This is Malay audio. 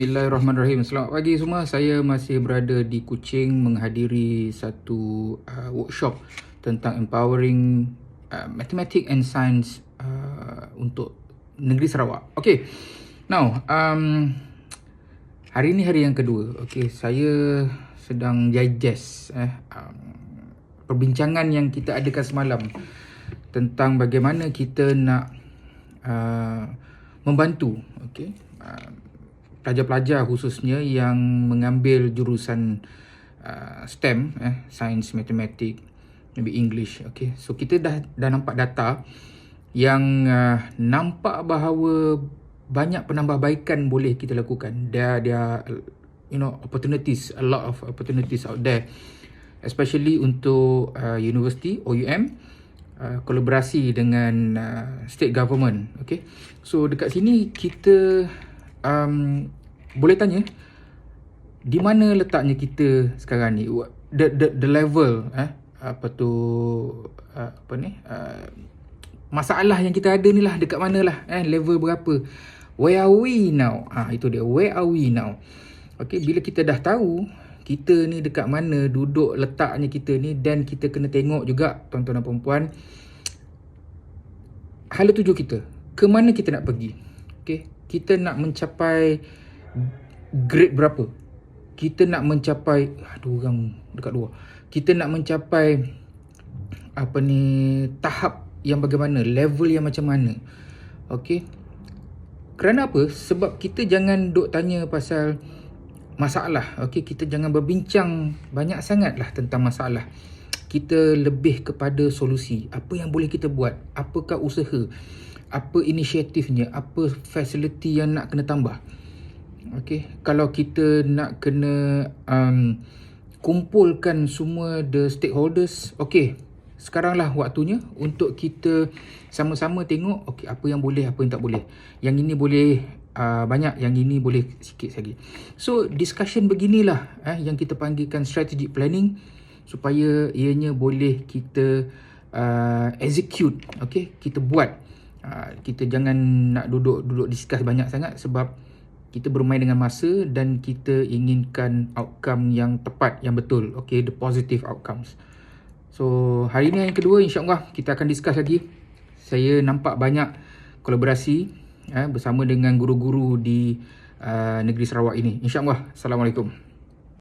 Bismillahirrahmanirrahim. Selamat pagi semua. Saya masih berada di Kuching menghadiri satu workshop tentang empowering mathematics and science untuk negeri Sarawak. Okay. Now, hari ini hari yang kedua. Okay, saya sedang digest perbincangan yang kita adakan semalam tentang bagaimana kita nak membantu, okay, pelajar-pelajar khususnya yang mengambil jurusan STEM, Science, Mathematics, maybe English. Okay, so kita dah nampak data yang nampak bahawa banyak penambahbaikan boleh kita lakukan. There opportunities, a lot of opportunities out there, especially untuk university, OUM, kolaborasi dengan state government. Okay, so dekat sini kita boleh tanya di mana letaknya kita sekarang ni, the level masalah yang kita ada ni lah, dekat mana lah, level berapa, where are we now, itu dia, where are we now. Okay, bila kita dah tahu kita ni dekat mana duduk letaknya kita ni, dan kita kena tengok juga tuan-tuan dan puan-puan, hala tuju kita, ke mana kita nak pergi. Okay, kita nak mencapai grade berapa, kita nak mencapai, orang dekat luar, kita nak mencapai tahap yang bagaimana, level yang macam mana. Okay, kerana apa? Sebab kita jangan duk tanya pasal masalah. Okay, kita jangan berbincang banyak sangat lah tentang masalah. Kita lebih kepada solusi. Apa yang boleh kita buat, apakah usaha, apa inisiatifnya, apa facility yang nak kena tambah. Okay, kalau kita nak kena kumpulkan semua the stakeholders, okay, sekaranglah waktunya untuk kita sama-sama tengok, okay, apa yang boleh, apa yang tak boleh. Yang ini boleh banyak, yang ini boleh sikit lagi. So discussion beginilah yang kita panggilkan strategic planning, supaya ianya boleh kita execute. Okay, kita buat. Kita jangan nak duduk discuss banyak sangat, sebab kita bermain dengan masa dan kita inginkan outcome yang tepat, yang betul. Okay, the positive outcomes. So hari ni yang kedua, insyaAllah kita akan discuss lagi. Saya nampak banyak kolaborasi bersama dengan guru-guru di negeri Sarawak ini. InsyaAllah. Assalamualaikum.